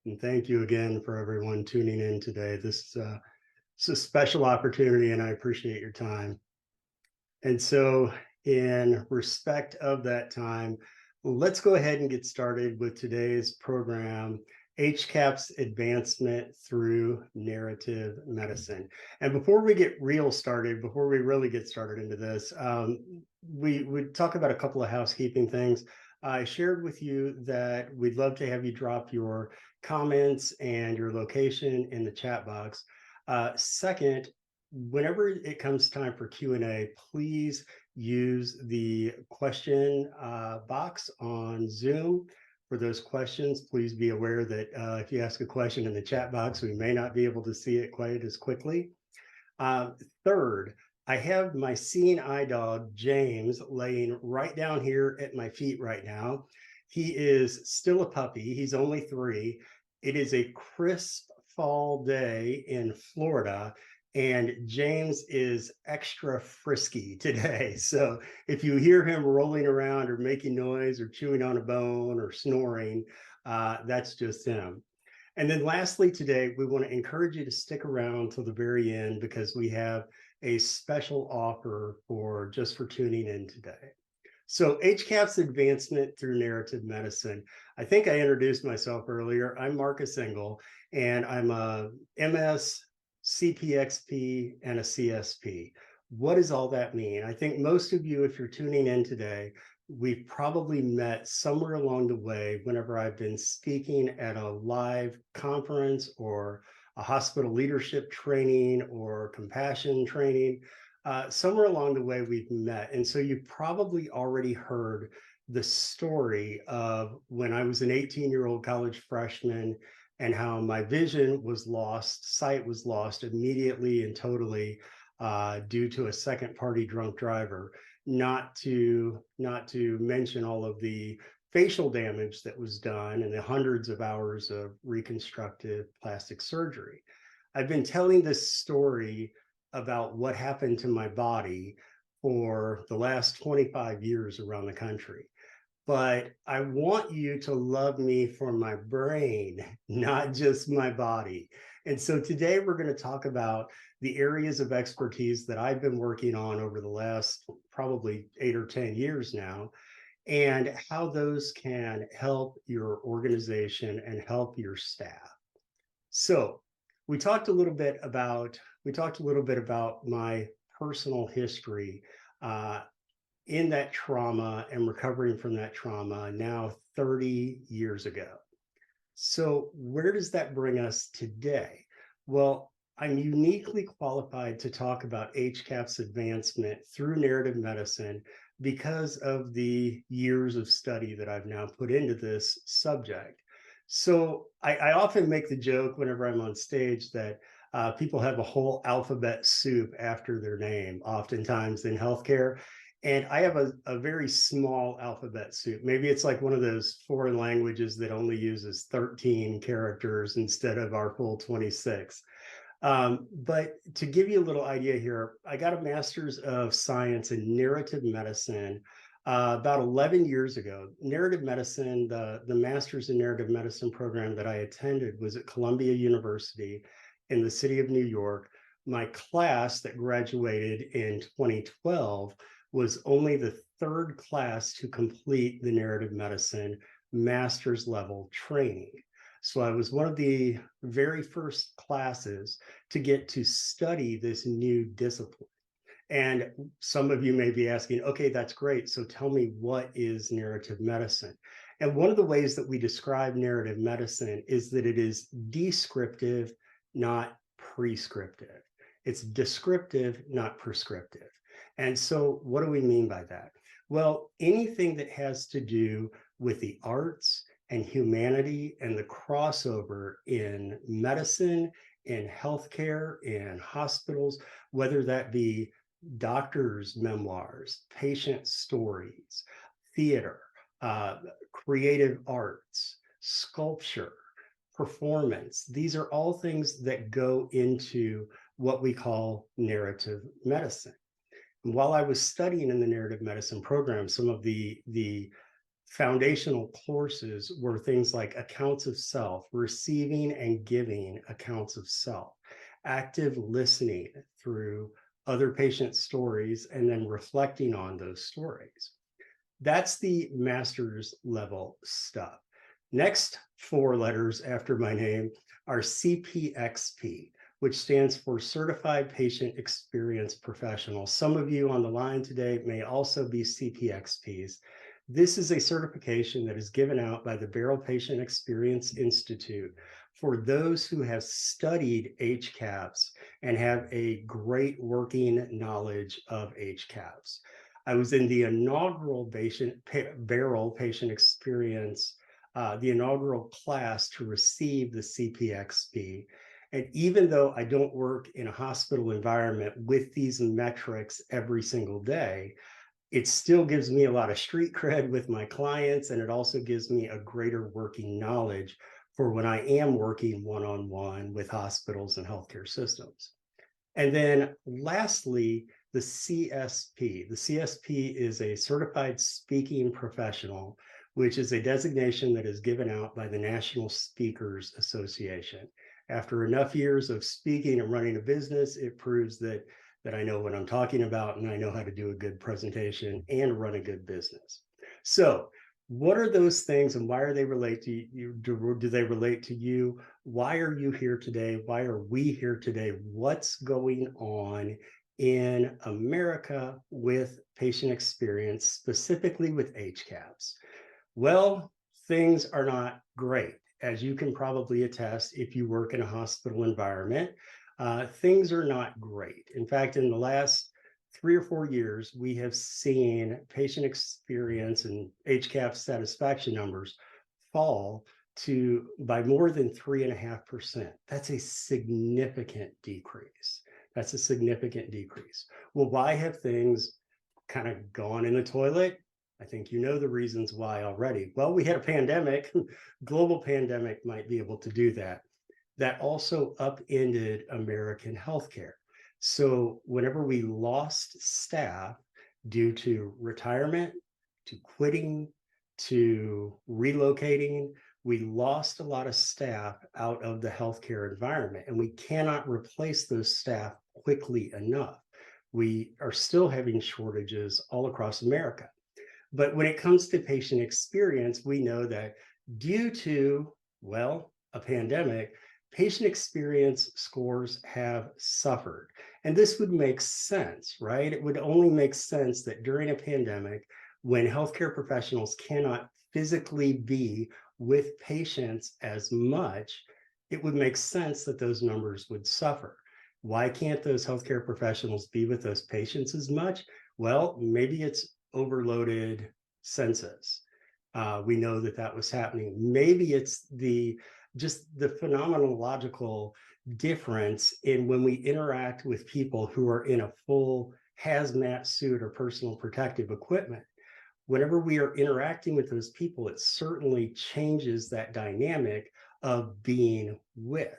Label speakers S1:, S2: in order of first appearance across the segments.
S1: And thank you again for everyone tuning in today. It's a special opportunity, and I appreciate your time. And so, in respect of that time, let's go ahead and get started with today's program, HCAHPS Advancement Through Narrative Medicine. And before we get real started, before we really get started into this, we would talk about a couple of housekeeping things. I shared with you that we'd love to have you drop your comments and your location in the chat box. Second, whenever it comes time for Q&A, please use the question box on Zoom for those questions. Please be aware that if you ask a question in the chat box, we may not be able to see it quite as quickly. Third, I have my seeing eye dog, James, laying right down here at my feet right now. He is still a puppy. He's only 3. It is a crisp fall day in Florida, and James is extra frisky today. So if you hear him rolling around or making noise or chewing on a bone or snoring, that's just him. And then lastly, today, we want to encourage you to stick around till the very end because we have a special offer for tuning in today. So HCAHPS Advancement Through Narrative Medicine. I think I introduced myself earlier. I'm Marcus Engel, and I'm a MS, CPXP, and a CSP. What does all that mean? I think most of you, if you're tuning in today, we've probably met somewhere along the way whenever I've been speaking at a live conference or a hospital leadership training or compassion training. Somewhere along the way we've met. And so you've probably already heard the story of when I was an 18-year-old college freshman and how my vision was lost, sight was lost immediately and totally due to a second party drunk driver. Not to mention all of the facial damage that was done and the hundreds of hours of reconstructive plastic surgery. I've been telling this story about what happened to my body for the last 25 years around the country. But I want you to love me for my brain, not just my body. And so today we're going to talk about the areas of expertise that I've been working on over the last probably 8 or 10 years now, and how those can help your organization and help your staff. So we talked a little bit about my personal history in that trauma and recovering from that trauma now 30 years ago. So where does that bring us today? Well, I'm uniquely qualified to talk about HCAHPS advancement through narrative medicine because of the years of study that I've now put into this subject. So I often make the joke whenever I'm on stage that people have a whole alphabet soup after their name, oftentimes in healthcare. And I have a very small alphabet soup. Maybe it's like one of those foreign languages that only uses 13 characters instead of our full 26. But to give you a little idea here, I got a master's of science in narrative medicine about 11 years ago. Narrative medicine, the master's in narrative medicine program that I attended was at Columbia University in the city of New York. My class that graduated in 2012 was only the 3rd class to complete the narrative medicine master's level training. So I was one of the very first classes to get to study this new discipline. And some of you may be asking, okay, that's great. So tell me, what is narrative medicine? And one of the ways that we describe narrative medicine is that it is descriptive, not prescriptive. It's descriptive, not prescriptive. And so what do we mean by that? Well, anything that has to do with the arts and humanity and the crossover in medicine, in healthcare, in hospitals, whether that be doctors' memoirs, patient stories, theater, creative arts, sculpture, performance. These are all things that go into what we call narrative medicine. And while I was studying in the narrative medicine program, some of the Foundational courses were things like accounts of self, receiving and giving accounts of self, active listening through other patient stories, and then reflecting on those stories. That's the master's level stuff. Next four letters after my name are CPXP, which stands for Certified Patient Experience Professional. Some of you on the line today may also be CPXPs. This is a certification that is given out by the Barrel Patient Experience Institute for those who have studied HCAHPS and have a great working knowledge of HCAHPS. I was in the inaugural Barrel Patient Experience, the inaugural class to receive the CPXP. And even though I don't work in a hospital environment with these metrics every single day, it still gives me a lot of street cred with my clients, and it also gives me a greater working knowledge for when I am working one-on-one with hospitals and healthcare systems. And then lastly, the CSP. The CSP is a Certified Speaking Professional, which is a designation that is given out by the National Speakers Association. After enough years of speaking and running a business, it proves that I know what I'm talking about and I know how to do a good presentation and run a good business. So what are those things and why are they relate to you? Do they relate to you? Why are you here today? Why are we here today? What's going on in America with patient experience, specifically with HCAHPS? Well, things are not great. As you can probably attest if you work in a hospital environment, things are not great. In fact, in the last 3 or 4 years, we have seen patient experience and HCAHPS satisfaction numbers fall by more than 3.5%. That's a significant decrease. That's a significant decrease. Well, why have things kind of gone in the toilet? I think you know the reasons why already. Well, we had a pandemic, global pandemic might be able to do that. That also upended American healthcare. So whenever we lost staff due to retirement, to quitting, to relocating, we lost a lot of staff out of the healthcare environment, and we cannot replace those staff quickly enough. We are still having shortages all across America. But when it comes to patient experience, we know that due to, well, a pandemic, patient experience scores have suffered. And this would make sense, right? It would only make sense that during a pandemic, when healthcare professionals cannot physically be with patients as much, it would make sense that those numbers would suffer. Why can't those healthcare professionals be with those patients as much? Well, maybe it's overloaded census. We know that was happening. Maybe it's just the phenomenological difference in when we interact with people who are in a full hazmat suit or personal protective equipment. Whenever we are interacting with those people, it certainly changes that dynamic of being with.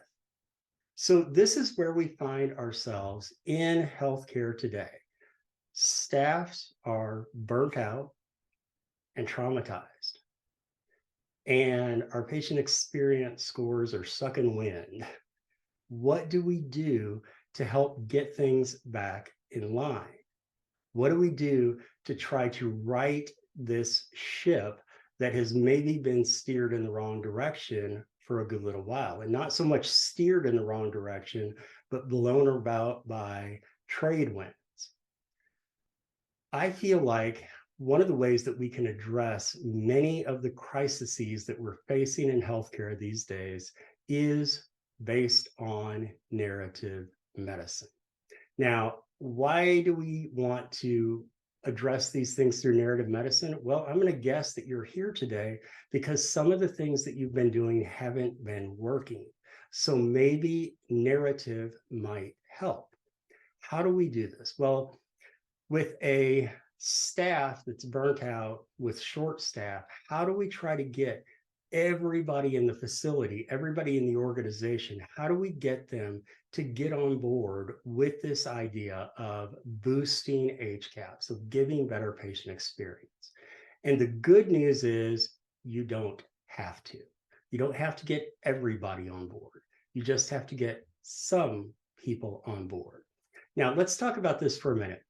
S1: So this is where we find ourselves in healthcare today. Staffs are burnt out and traumatized, and our patient experience scores are sucking wind. What do we do to help get things back in line? What do we do to try to right this ship that has maybe been steered in the wrong direction for a good little while? And not so much steered in the wrong direction, but blown about by trade winds. I feel like one of the ways that we can address many of the crises that we're facing in healthcare these days is based on narrative medicine. Now, why do we want to address these things through narrative medicine? Well, I'm going to guess that you're here today because some of the things that you've been doing haven't been working. So maybe narrative might help. How do we do this? Well, with a staff that's burnt out, with short staff, how do we try to get everybody in the facility, everybody in the organization, how do we get them to get on board with this idea of boosting HCAHPS, of giving better patient experience? And the good news is you don't have to. You don't have to get everybody on board. You just have to get some people on board. Now, let's talk about this for a minute.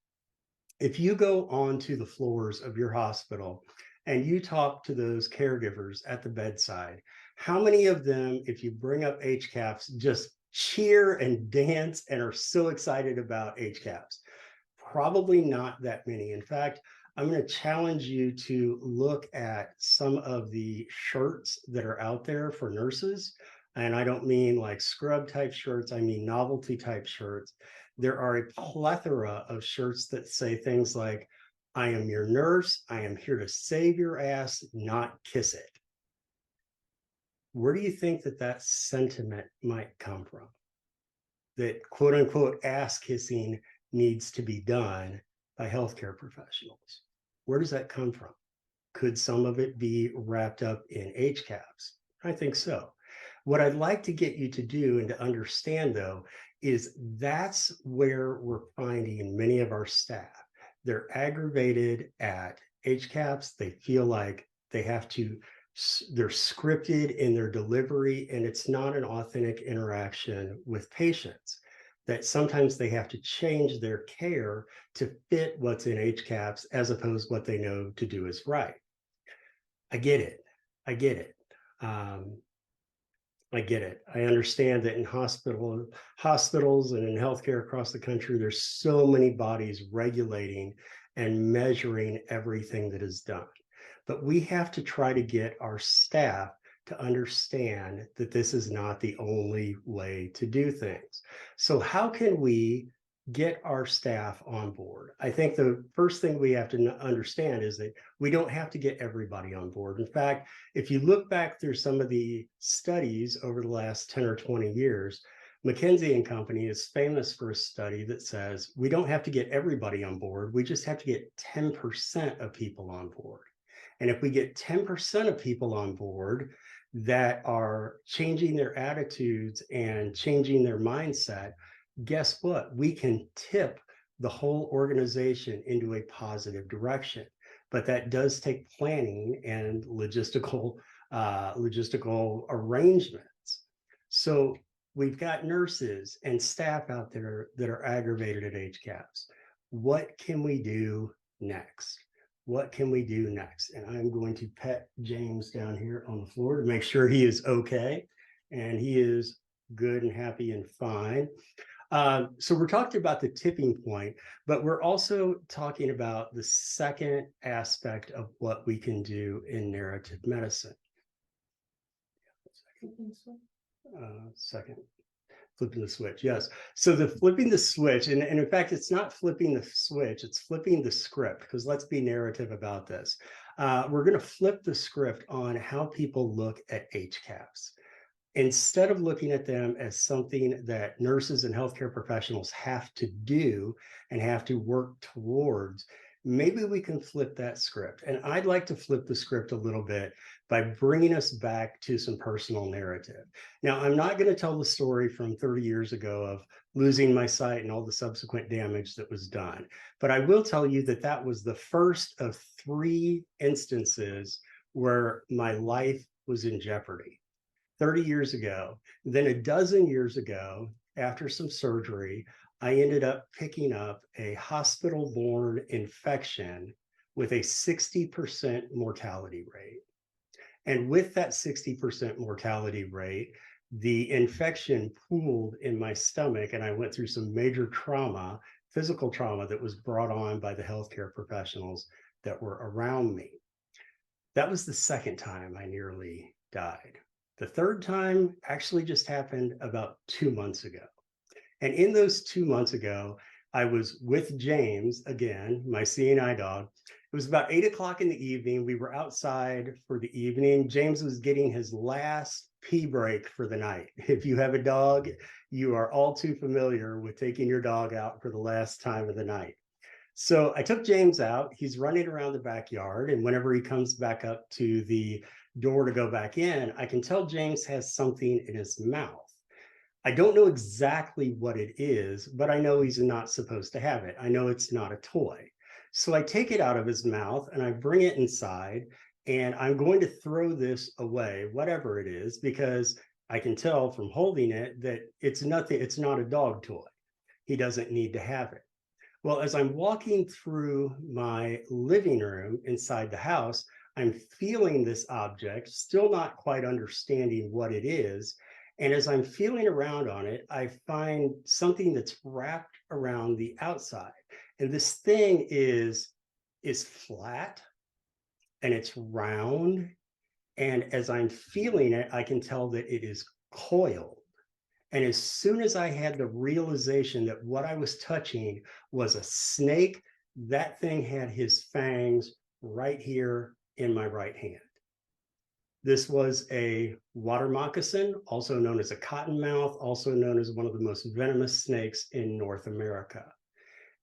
S1: If you go onto the floors of your hospital and you talk to those caregivers at the bedside, how many of them, if you bring up HCAHPS, just cheer and dance and are so excited about HCAHPS? Probably not that many. In fact, I'm going to challenge you to look at some of the shirts that are out there for nurses. And I don't mean like scrub type shirts, I mean novelty type shirts. There are a plethora of shirts that say things like, I am your nurse, I am here to save your ass, not kiss it. Where do you think that that sentiment might come from? That quote unquote ass kissing needs to be done by healthcare professionals. Where does that come from? Could some of it be wrapped up in HCAHPS? I think so. What I'd like to get you to do and to understand, though, is that's where we're finding many of our staff. They're aggravated at HCAHPS. They feel like they have to, they're scripted in their delivery, and it's not an authentic interaction with patients. That sometimes they have to change their care to fit what's in HCAHPS as opposed to what they know to do is right. I get it. I get it. I get it. I understand that in hospitals and in healthcare across the country, there's so many bodies regulating and measuring everything that is done. But we have to try to get our staff to understand that this is not the only way to do things. So how can we get our staff on board? I think the first thing we have to understand is that we don't have to get everybody on board. In fact, if you look back through some of the studies over the last 10 or 20 years, McKinsey and Company is famous for a study that says we don't have to get everybody on board. We just have to get 10% of people on board. And if we get 10% of people on board that are changing their attitudes and changing their mindset, guess what? We can tip the whole organization into a positive direction. But that does take planning and logistical arrangements. So we've got nurses and staff out there that are aggravated at HCAHPS. What can we do next? What can we do next? And I'm going to pet James down here on the floor to make sure he is okay. And he is good and happy and fine. So we're talking about the tipping point, but we're also talking about the second aspect of what we can do in narrative medicine. Second. Flipping the switch, yes. So the flipping the switch, and in fact, it's not flipping the switch, it's flipping the script, because let's be narrative about this. We're going to flip the script on how people look at HCAHPS. Instead of looking at them as something that nurses and healthcare professionals have to do and have to work towards, maybe we can flip that script. And I'd like to flip the script a little bit by bringing us back to some personal narrative. Now, I'm not going to tell the story from 30 years ago of losing my sight and all the subsequent damage that was done. But I will tell you that that was the first of 3 instances where my life was in jeopardy. 30 years ago, then a dozen years ago, after some surgery, I ended up picking up a hospital-borne infection with a 60% mortality rate. And with that 60% mortality rate, the infection pooled in my stomach, and I went through some major trauma, physical trauma that was brought on by the healthcare professionals that were around me. That was the second time I nearly died. The third time actually just happened about 2 months ago. And in those 2 months ago, I was with James, again, my CNI dog. It was about 8 o'clock in the evening. We were outside for the evening. James was getting his last pee break for the night. If you have a dog, you are all too familiar with taking your dog out for the last time of the night. So I took James out. He's running around the backyard. And whenever he comes back up to the door to go back in, I can tell James has something in his mouth. I don't know exactly what it is, but I know he's not supposed to have it. I know it's not a toy. So I take it out of his mouth and I bring it inside, and I'm going to throw this away, whatever it is, because I can tell from holding it that it's nothing, it's not a dog toy. He doesn't need to have it. Well, as I'm walking through my living room inside the house, I'm feeling this object, still not quite understanding what it is. And as I'm feeling around on it, I find something that's wrapped around the outside. And this thing is flat and it's round. And as I'm feeling it, I can tell that it is coiled. And as soon as I had the realization that what I was touching was a snake, that thing had his fangs right here in my right hand. This was a water moccasin, also known as a cottonmouth, also known as one of the most venomous snakes in North America.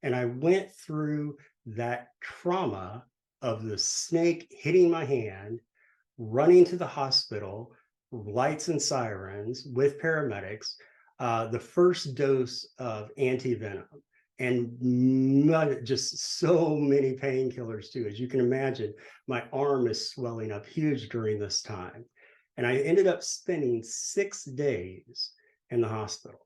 S1: And I went through that trauma of the snake hitting my hand, running to the hospital, lights and sirens with paramedics, the first dose of anti-venom, and just so many painkillers too. As you can imagine, my arm is swelling up huge during this time. And I ended up spending 6 days in the hospital.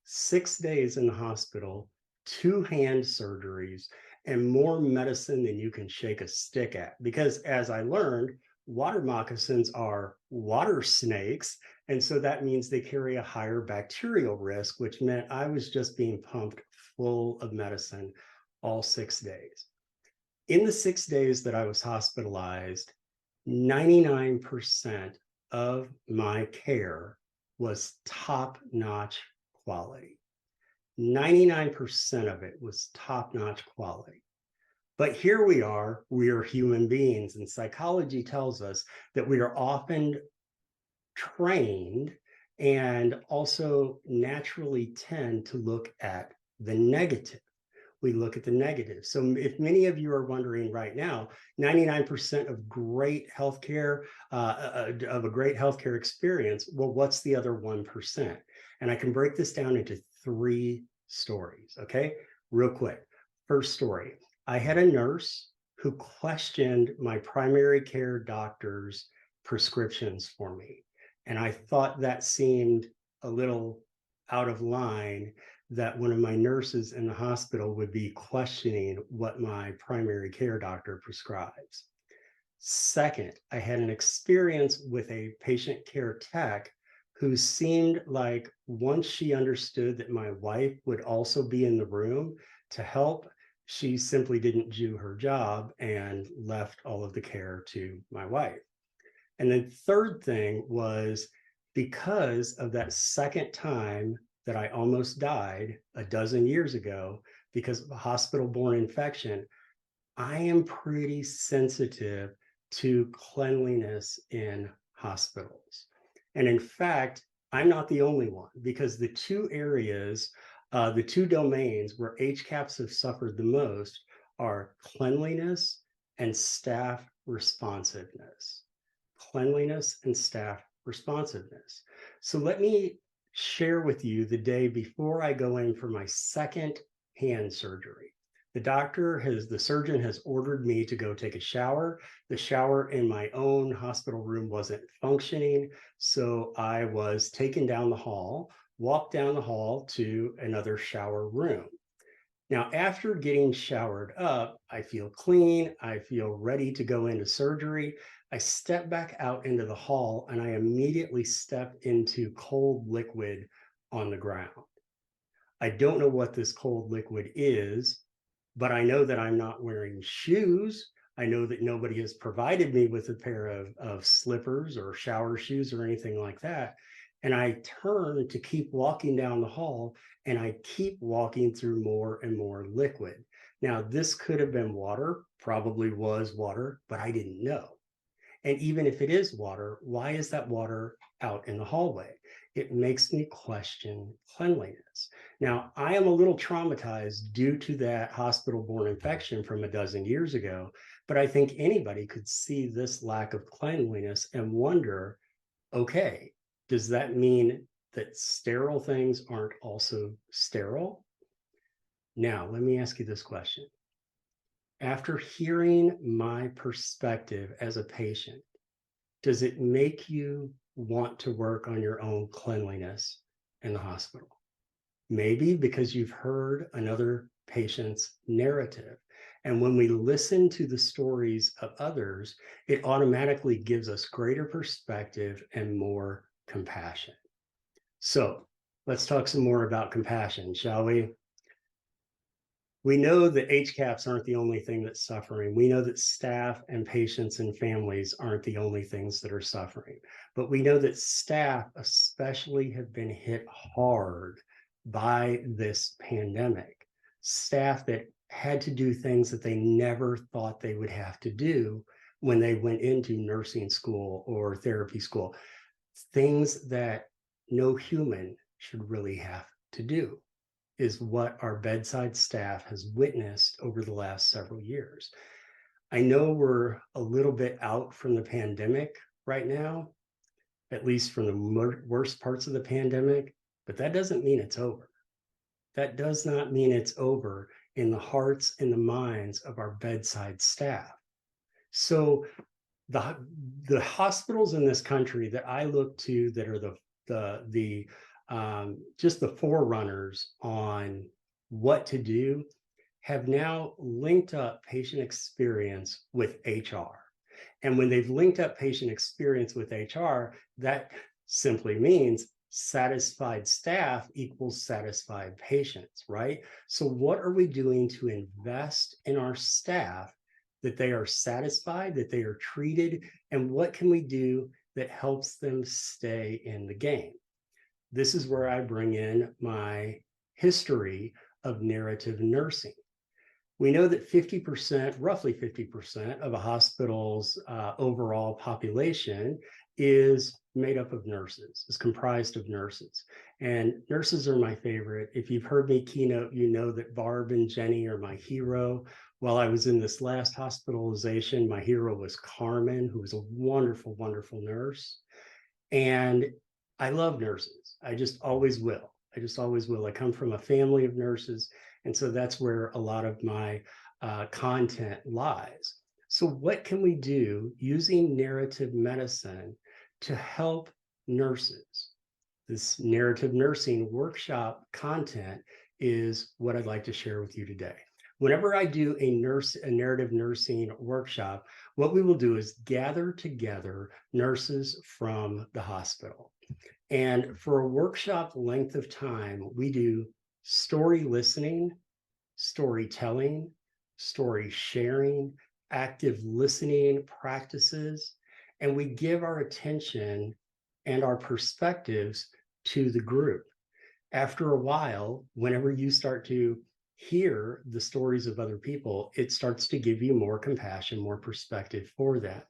S1: 6 days in the hospital, 2 hand surgeries, and more medicine than you can shake a stick at. Because as I learned, water moccasins are water snakes. And so that means they carry a higher bacterial risk, which meant I was just being pumped full of medicine all 6 days. In the 6 days that I was hospitalized, 99% of my care was top-notch quality. 99% of it was top-notch quality. But here we are human beings, and psychology tells us that we are often trained and also naturally tend to look at the negative. We look at the negative. So if many of you are wondering right now, 99% of great healthcare, of a great healthcare experience, well, what's the other 1%? And I can break this down into 3 stories, okay? Real quick. First story, I had a nurse who questioned my primary care doctor's prescriptions for me. And I thought that seemed a little out of line, that one of my nurses in the hospital would be questioning what my primary care doctor prescribes. Second, I had an experience with a patient care tech who seemed like once she understood that my wife would also be in the room to help, she simply didn't do her job and left all of the care to my wife. And then third thing was, because of that second time that I almost died a dozen years ago because of a hospital-borne infection, I am pretty sensitive to cleanliness in hospitals. And in fact, I'm not the only one, because the 2 areas, the 2 domains where HCAHPS have suffered the most are cleanliness and staff responsiveness. Cleanliness and staff responsiveness. So let me share with you the day before I go in for my second hand surgery. The surgeon has ordered me to go take a shower. The shower in my own hospital room wasn't functioning, so I was taken down the hall, walked down the hall to another shower room. Now, after getting showered up, I feel clean, I feel ready to go into surgery. I step back out into the hall and I immediately step into cold liquid on the ground. I don't know what this cold liquid is, but I know that I'm not wearing shoes. I know that nobody has provided me with a pair of slippers or shower shoes or anything like that. And I turn to keep walking down the hall, and I keep walking through more and more liquid. Now, this could have been water, probably was water, but I didn't know. And even if it is water, why is that water out in the hallway? It makes me question cleanliness. Now, I am a little traumatized due to that hospital-borne infection from a dozen years ago, but I think anybody could see this lack of cleanliness and wonder, okay, does that mean that sterile things aren't also sterile? Now, let me ask you this question. After hearing my perspective as a patient, does it make you want to work on your own cleanliness in the hospital? Maybe because you've heard another patient's narrative. And when we listen to the stories of others, it automatically gives us greater perspective and more compassion. So let's talk some more about compassion, shall we? We know that HCAHPS aren't the only thing that's suffering. We know that staff and patients and families aren't the only things that are suffering. But we know that staff especially have been hit hard by this pandemic. Staff that had to do things that they never thought they would have to do when they went into nursing school or therapy school. Things that no human should really have to do is what our bedside staff has witnessed over the last several years. I know we're a little bit out from the pandemic right now, at least from the worst parts of the pandemic, but that doesn't mean it's over. That does not mean it's over in the hearts and the minds of our bedside staff. So the hospitals in this country that I look to that are just the forerunners on what to do have now linked up patient experience with HR. And when they've linked up patient experience with HR, that simply means satisfied staff equals satisfied patients, right? So what are we doing to invest in our staff that they are satisfied, that they are treated, and what can we do that helps them stay in the game? This is where I bring in my history of narrative nursing. We know that 50%, roughly 50% of a hospital's overall population is made up of nurses, is comprised of nurses. And nurses are my favorite. If you've heard me keynote, you know that Barb and Jenny are my hero. While I was in this last hospitalization, my hero was Carmen, who was a wonderful, wonderful nurse. And I love nurses. I just always will. I just always will. I come from a family of nurses. And so that's where a lot of my content lies. So what can we do using narrative medicine to help nurses? This narrative nursing workshop content is what I'd like to share with you today. Whenever I do a narrative nursing workshop, what we will do is gather together nurses from the hospital. And for a workshop length of time, we do story listening, storytelling, story sharing, active listening practices, and we give our attention and our perspectives to the group. After a while, whenever you start to hear the stories of other people, it starts to give you more compassion, more perspective for that.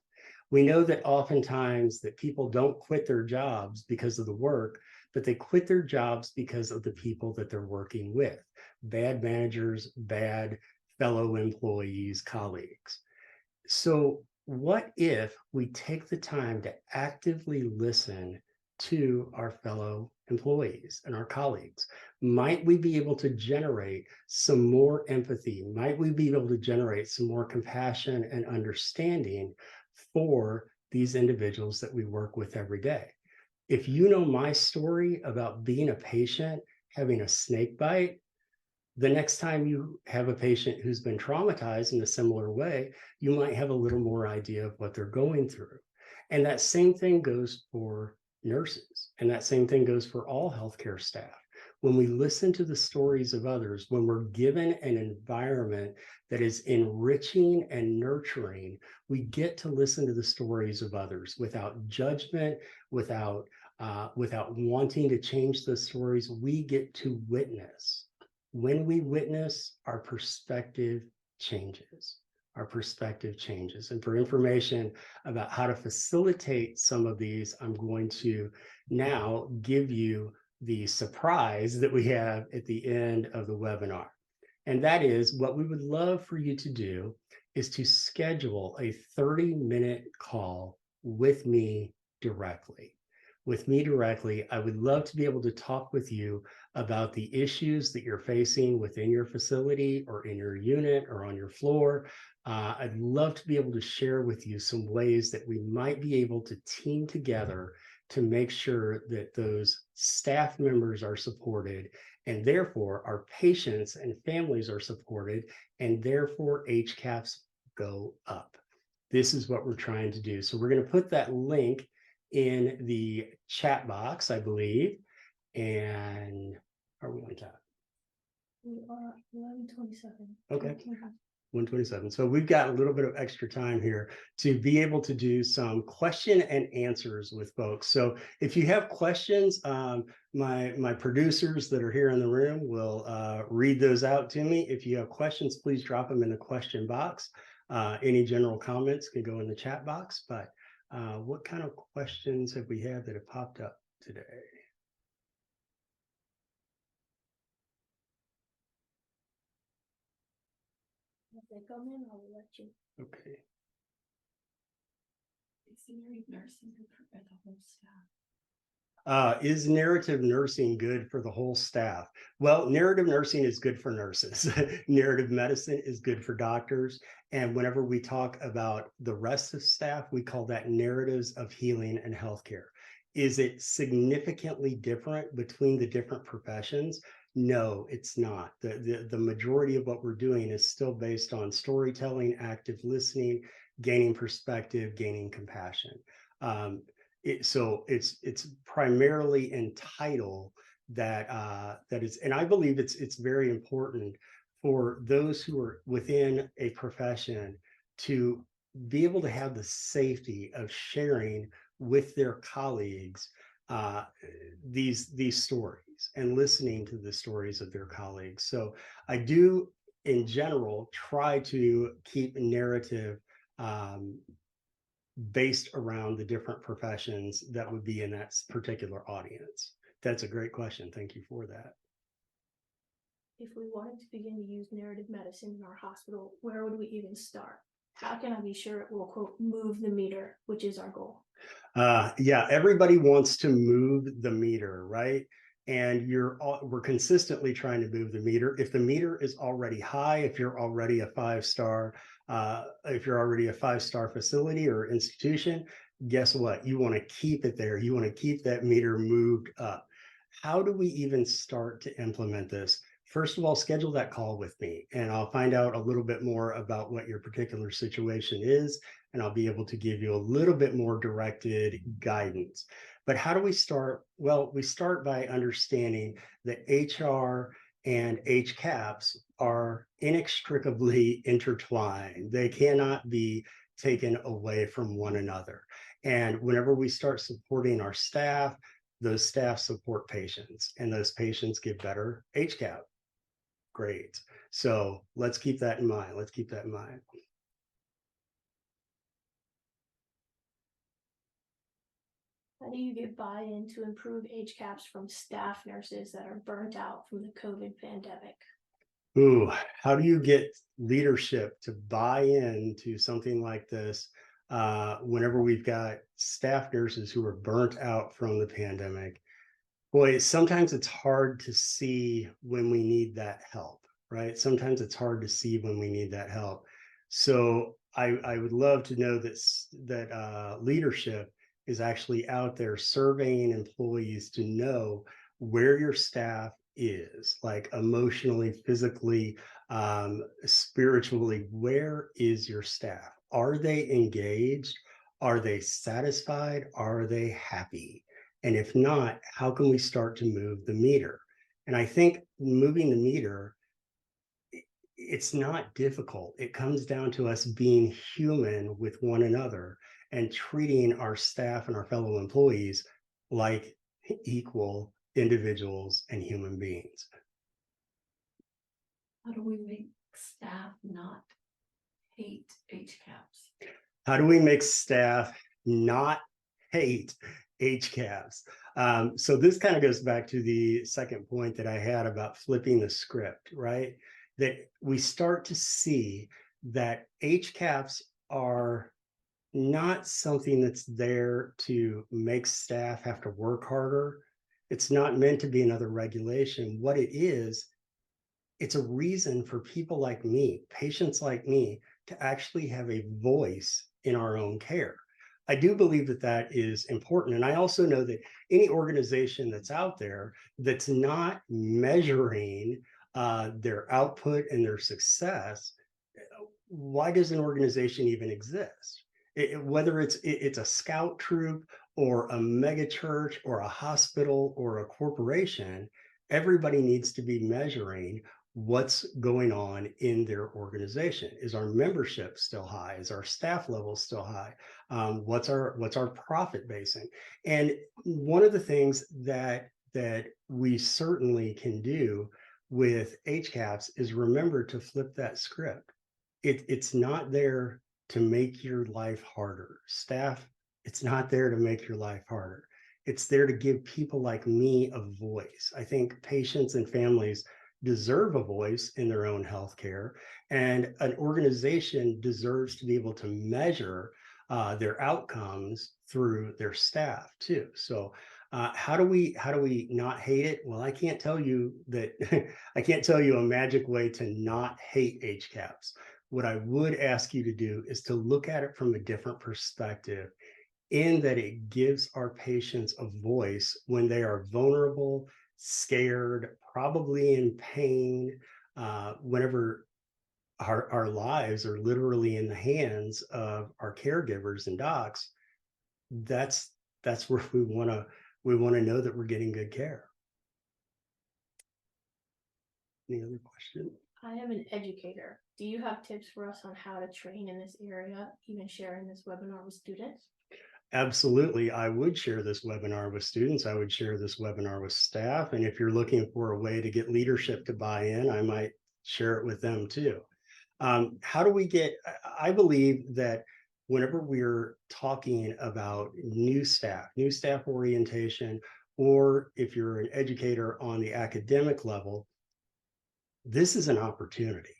S1: We know that oftentimes that people don't quit their jobs because of the work, but they quit their jobs because of the people that they're working with. Bad managers, bad fellow employees, colleagues. So what if we take the time to actively listen to our fellow employees and our colleagues? Might we be able to generate some more empathy? Might we be able to generate some more compassion and understanding for these individuals that we work with every day? If you know my story about being a patient, having a snake bite, the next time you have a patient who's been traumatized in a similar way, you might have a little more idea of what they're going through. And that same thing goes for nurses, and that same thing goes for all healthcare staff. When we listen to the stories of others, when we're given an environment that is enriching and nurturing, we get to listen to the stories of others without judgment, without wanting to change the stories. We get to witness. When we witness, our perspective changes. Our perspective changes. And for information about how to facilitate some of these, I'm going to now give you the surprise that we have at the end of the webinar. And that is, what we would love for you to do is to schedule a 30-minute call with me directly. with me directly. I would love to be able to talk with you about the issues that you're facing within your facility or in your unit or on your floor. I'd love to be able to share with you some ways that we might be able to team together to make sure that those staff members are supported, and therefore our patients and families are supported, and therefore HCAHPS go up. This is what we're trying to do. So we're going to put that link in the chat box, I believe. And are we on time?
S2: We are 11:27.
S1: Okay. 127. So we've got a little bit of extra time here to be able to do some question and answers with folks. So if you have questions, my producers that are here in the room will read those out to me. If you have questions, please drop them in the question box. Any general comments can go in the chat box, but what kind of questions have we had that have popped up today?
S2: If they come in, I'll let you.
S1: Okay.
S2: Is narrative nursing good for the whole staff?
S1: Is narrative nursing good for the whole staff? Well, narrative nursing is good for nurses. Narrative medicine is good for doctors. And whenever we talk about the rest of staff, we call that narratives of healing and healthcare. Is it significantly different between the different professions? No, it's not. The majority of what we're doing is still based on storytelling, active listening, gaining perspective, gaining compassion. So it's primarily in title that that is, and I believe it's very important for those who are within a profession to be able to have the safety of sharing with their colleagues these stories and listening to the stories of their colleagues. So I do, in general, try to keep narrative based around the different professions that would be in that particular audience. That's a great question. Thank you for that.
S2: If we wanted to begin to use narrative medicine in our hospital, where would we even start? How can I be sure it will, quote, move the meter, which is our goal?
S1: Yeah, everybody wants to move the meter, right? And we're consistently trying to move the meter. If the meter is already high, if you're already a five-star facility or institution, guess what? You want to keep it there. You want to keep that meter moved up. How do we even start to implement this? First of all, schedule that call with me, and I'll find out a little bit more about what your particular situation is, and I'll be able to give you a little bit more directed guidance. But how do we start? Well, we start by understanding that HR and HCAHPS are inextricably intertwined. They cannot be taken away from one another. And whenever we start supporting our staff, those staff support patients, and those patients get better HCAHPS. Great. So let's keep that in mind. Let's keep that in mind.
S2: How do you get buy-in to improve HCAHPS from staff nurses that are burnt out from the COVID pandemic?
S1: Ooh, how do you get leadership to buy into something like this whenever we've got staff nurses who are burnt out from the pandemic? Boy, sometimes it's hard to see when we need that help, right? Sometimes it's hard to see when we need that help. So I would love to know that leadership is actually out there surveying employees to know where your staff is, like emotionally, physically, spiritually. Where is your staff? Are they engaged? Are they satisfied? Are they happy? And if not, how can we start to move the meter? And I think moving the meter, it's not difficult. It comes down to us being human with one another and treating our staff and our fellow employees like equal individuals and human beings.
S3: How do we make staff not hate HCAHPS?
S1: How do we make staff not hate HCAHPS? So this kind of goes back to the second point that I had about flipping the script, right? That we start to see that HCAHPS are not something that's there to make staff have to work harder. It's not meant to be another regulation. What it is, it's a reason for people like me, patients like me, to actually have a voice in our own care. I do believe that that is important. And I also know that any organization that's out there that's not measuring their output and their success, why does an organization even exist? Whether it's a scout troop or a mega church or a hospital or a corporation, everybody needs to be measuring what's going on in their organization. Is our membership still high? Is our staff level still high? What's our profit basing? And one of the things that we certainly can do with HCAHPS is remember to flip that script. It's not there to make your life harder. Staff, it's not there to make your life harder. It's there to give people like me a voice. I think patients and families deserve a voice in their own healthcare, and an organization deserves to be able to measure their outcomes through their staff too. So how do we not hate it? Well, I can't tell you that I can't tell you a magic way to not hate HCAHPS. What I would ask you to do is to look at it from a different perspective, in that it gives our patients a voice when they are vulnerable, scared, probably in pain, whenever our lives are literally in the hands of our caregivers and docs. That's where we want to know that we're getting good care. Any other question?
S2: I am an educator. Do you have tips for us on how to train in this area, even sharing this webinar with students?
S1: Absolutely. I would share this webinar with students. I would share this webinar with staff. And if you're looking for a way to get leadership to buy in, I might share it with them too. How do we get, I believe that whenever we're talking about new staff orientation, or if you're an educator on the academic level, this is an opportunity,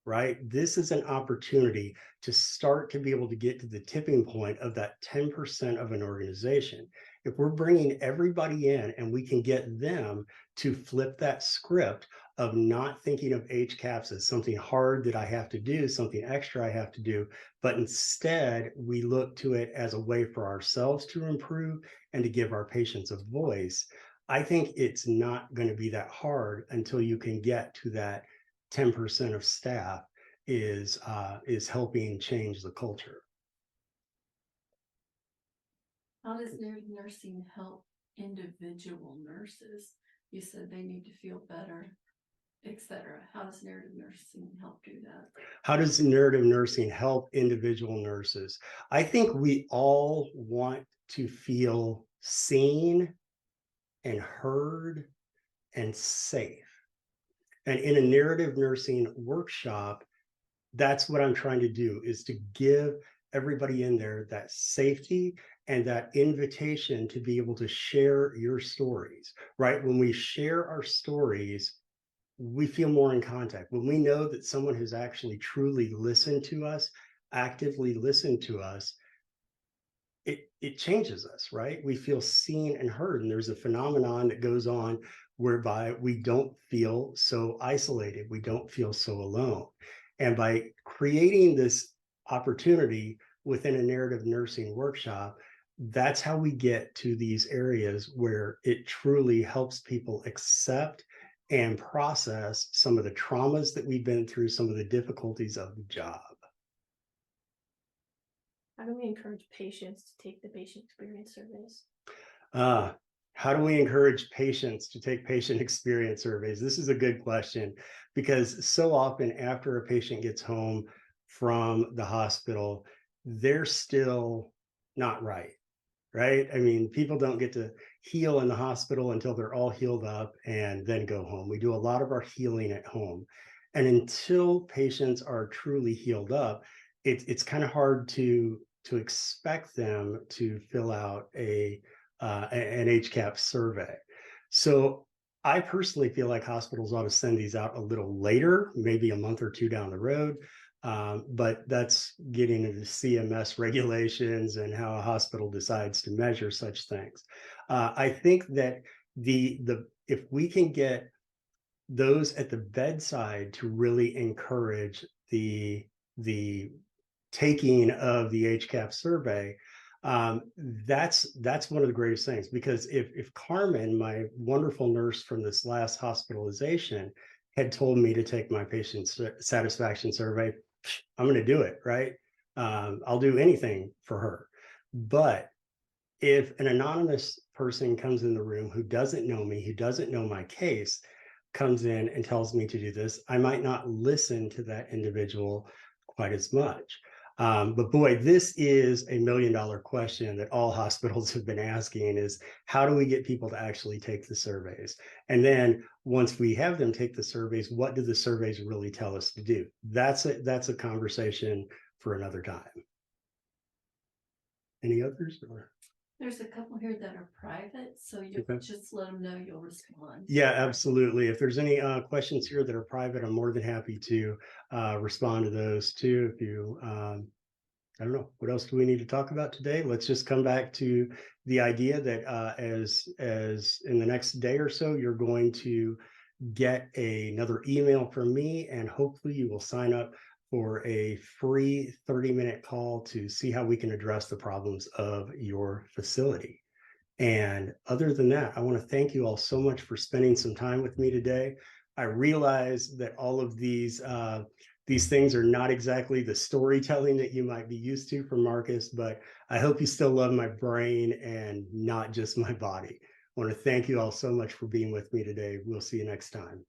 S1: right? This is an opportunity to start to be able to get to the tipping point of that 10% of an organization. If we're bringing everybody in and we can get them to flip that script of not thinking of HCAHPS as something hard that I have to do, something extra I have to do, but instead we look to it as a way for ourselves to improve and to give our patients a voice, I think it's not going to be that hard until you can get to that 10% of staff is helping change the culture.
S3: How does nursing help individual nurses? You said they need to feel better, etc. How does narrative nursing help do that?
S1: How does narrative nursing help individual nurses? I think we all want to feel seen and heard and safe. And in a narrative nursing workshop, that's what I'm trying to do, is to give everybody in there that safety and that invitation to be able to share your stories, right? When we share our stories, we feel more in contact. When we know that someone has actually truly listened to us, actively listened to us, it changes us, right? We feel seen and heard. And there's a phenomenon that goes on whereby we don't feel so isolated. We don't feel so alone. And by creating this opportunity within a narrative nursing workshop, that's how we get to these areas where it truly helps people accept and process some of the traumas that we've been through, some of the difficulties of the job.
S2: How do we encourage patients to take the patient experience surveys?
S1: How do we encourage patients to take patient experience surveys? This is a good question, because so often after a patient gets home from the hospital, they're still not right, right? I mean, people don't get to heal in the hospital until they're all healed up and then go home. We do a lot of our healing at home. And until patients are truly healed up, it's kind of hard to expect them to fill out an HCAHPS survey. So I personally feel like hospitals ought to send these out a little later, maybe a month or two down the road. But that's getting into CMS regulations and how a hospital decides to measure such things. I think that if we can get those at the bedside to really encourage the taking of the HCAHPS survey, that's one of the greatest things. Because if Carmen, my wonderful nurse from this last hospitalization, had told me to take my patient satisfaction survey, I'm going to do it, right? I'll do anything for her. But if an anonymous person comes in the room who doesn't know me, who doesn't know my case, comes in and tells me to do this, I might not listen to that individual quite as much. But boy, this is a $1 million question that all hospitals have been asking, is how do we get people to actually take the surveys? And then once we have them take the surveys, what do the surveys really tell us to do? That's a conversation for another time. Any others?
S3: There's a couple here that are private, so you
S1: Okay.
S3: just let them know you'll respond.
S1: Yeah, absolutely. If there's any questions here that are private, I'm more than happy to respond to those too. If you, I don't know, what else do we need to talk about today? Let's just come back to the idea that as in the next day or so, you're going to get another email from me, and hopefully you will sign up for a free 30-minute call to see how we can address the problems of your facility. And other than that, I want to thank you all so much for spending some time with me today. I realize that all of these things are not exactly the storytelling that you might be used to from Marcus, but I hope you still love my brain and not just my body. I want to thank you all so much for being with me today. We'll see you next time.